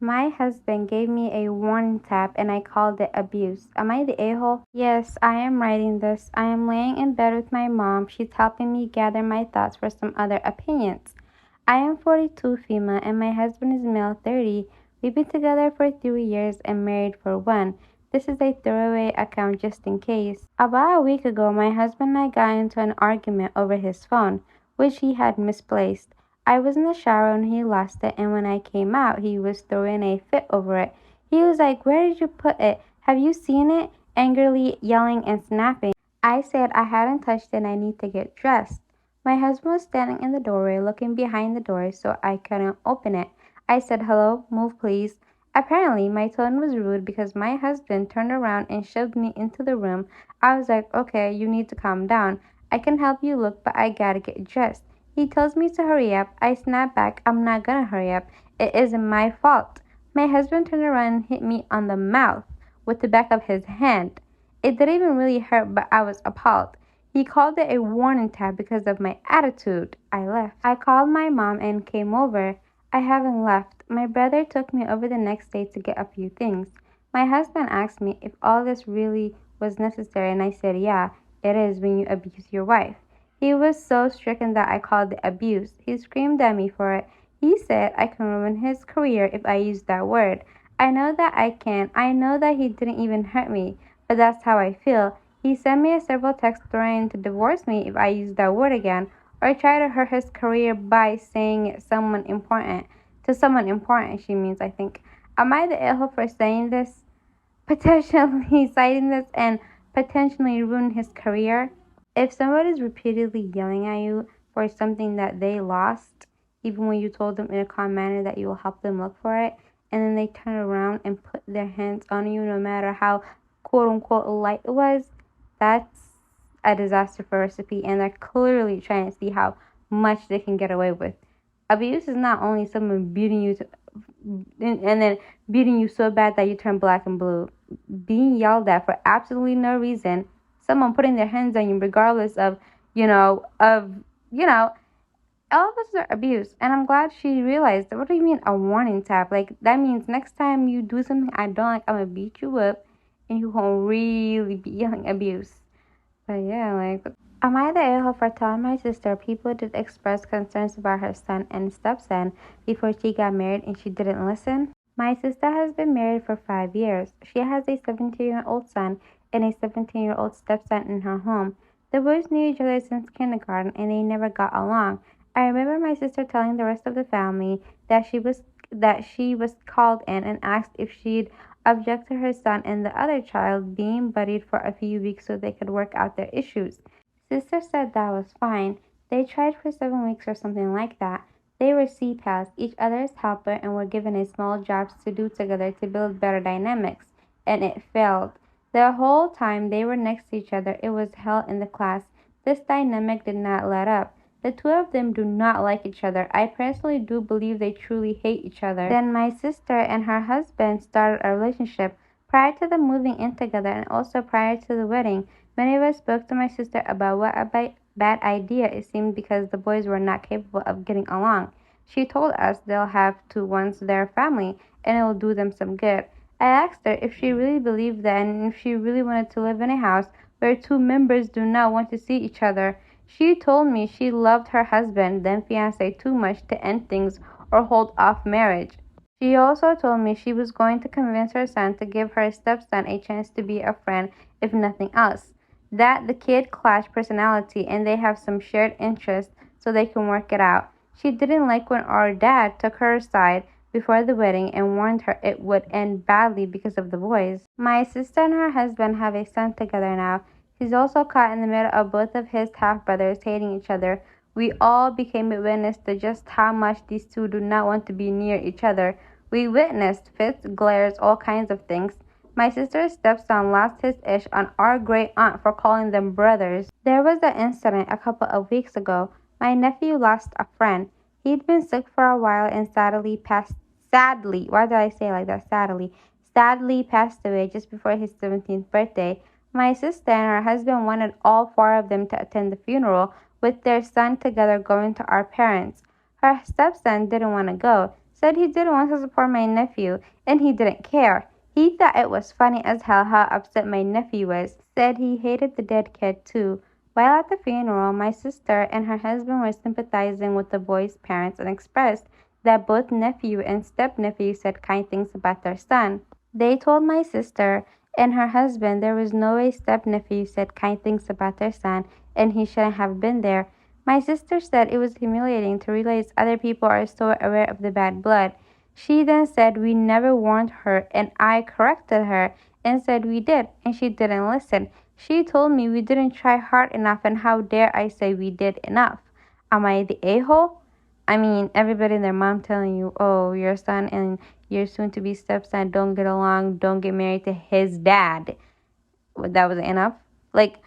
My husband gave me a warning tap and I called it abuse. Am I the a-hole? Yes, I am writing this. I am laying in bed with my mom. She's helping me gather my thoughts for some other opinions. I am 42 female and my husband is male 30. We've been together for 3 years and married for one. This is a throwaway account just in case. About a week ago, my husband and I got into an argument over his phone, which he had misplaced. I was in the shower when he lost it, and when I came out, he was throwing a fit over it. He was like, "Where did you put it? Have you seen it?" Angrily yelling and snapping. I said I hadn't touched it and I need to get dressed. My husband was standing in the doorway looking behind the door so I couldn't open it. I said, "Hello, move please." Apparently, my tone was rude because my husband turned around and shoved me into the room. I was like, "Okay, you need to calm down. I can help you look, but I gotta get dressed." He tells me to hurry up. I snap back, "I'm not gonna hurry up. It isn't my fault." My husband turned around and hit me on the mouth with the back of his hand. It didn't even really hurt, but I was appalled. He called it a warning tap because of my attitude. I left. I called my mom and came over. I haven't left. My brother took me over the next day to get a few things. My husband asked me if all this really was necessary, and I said, "Yeah, it is when you abuse your wife." He was so stricken that I called it abuse. He screamed at me for it. He said I can ruin his career if I use that word. I know that I can. I know that he didn't even hurt me, but that's how I feel. He sent me several texts threatening to divorce me if I use that word again, or try to hurt his career by saying it someone important. To someone important, she means, I think. Am I the a-hole for saying this? Potentially citing this and potentially ruin his career? If somebody's repeatedly yelling at you for something that they lost, even when you told them in a calm manner that you will help them look for it, and then they turn around and put their hands on you no matter how quote unquote light it was, that's a disaster for recipe, and they're clearly trying to see how much they can get away with. Abuse is not only someone beating you and then beating you so bad that you turn black and blue. Being yelled at for absolutely no reason, someone putting their hands on you regardless of, you know, all of this are abuse. And I'm glad she realized that. What do you mean a warning tap? Like, that means next time you do something I don't like, I'm gonna beat you up and you won't really be yelling abuse. But yeah, like, am I the a-hole for telling my sister people did express concerns about her son and stepson before she got married and she didn't listen? My sister has been married for 5 years. She has a 17-year-old son and a 17-year-old stepson in her home. The boys knew each other since kindergarten and they never got along. I remember my sister telling the rest of the family that she was called in and asked if she'd object to her son and the other child being buddied for a few weeks so they could work out their issues. Sister said that was fine. They tried for 7 weeks or something like that. They were C-pals, each other's helper, and were given a small jobs to do together to build better dynamics. And it failed. The whole time they were next to each other, it was hell in the class. This dynamic did not let up. The two of them do not like each other. I personally do believe they truly hate each other. Then my sister and her husband started a relationship prior to them moving in together and also prior to the wedding. Many of us spoke to my sister about what a bad idea it seemed because the boys were not capable of getting along. She told us they'll have to once they're family and it will do them some good. I asked her if she really believed that and if she really wanted to live in a house where two members do not want to see each other. She told me she loved her husband, then fiancé, too much to end things or hold off marriage. She also told me she was going to convince her son to give her stepson a chance to be a friend, if nothing else. That the kid clash personality and they have some shared interests so they can work it out. She didn't like when our dad took her aside before the wedding and warned her it would end badly because of the boys. My sister and her husband have a son together now. He's also caught in the middle of both of his half-brothers hating each other. We all became a witness to just how much these two do not want to be near each other. We witnessed fits, glares, all kinds of things. My sister's stepson lost his ish on our great aunt for calling them brothers. There was an incident a couple of weeks ago. My nephew lost a friend. He'd been sick for a while and sadly, why did I say it like that? Sadly passed away just before his 17th birthday. My sister and her husband wanted all four of them to attend the funeral, with their son together going to our parents. Her stepson didn't want to go, said he didn't want to support my nephew, and he didn't care. He thought it was funny as hell how upset my nephew was. Said he hated the dead kid too. While at the funeral, my sister and her husband were sympathizing with the boy's parents and expressed that both nephew and stepnephew said kind things about their son. They told my sister and her husband there was no way stepnephew said kind things about their son and he shouldn't have been there. My sister said it was humiliating to realize other people are so aware of the bad blood. She then said we never warned her, and I corrected her and said we did, and she didn't listen. She told me we didn't try hard enough, and how dare I say we did enough? Am I the a-hole? I mean, everybody and their mom telling you, oh, your son and your soon-to-be stepson don't get along, don't get married to his dad. That wasn't enough. Like,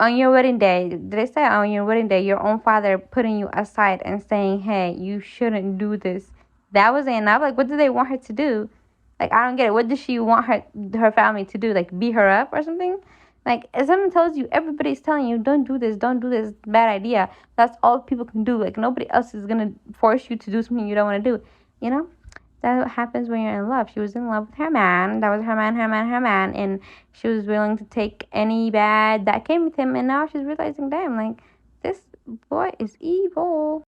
on your wedding day, did I say on your wedding day, your own father putting you aside and saying, hey, you shouldn't do this? That wasn't enough. Like, what did they want her to do? Like, I don't get it. What does she want her family to do? Like, beat her up or something? Like, if someone tells you, everybody's telling you, don't do this, bad idea. That's all people can do. Like, nobody else is going to force you to do something you don't want to do. You know? That's what happens when you're in love. She was in love with her man. That was her man. And she was willing to take any bad that came with him. And now she's realizing, damn, like, this boy is evil.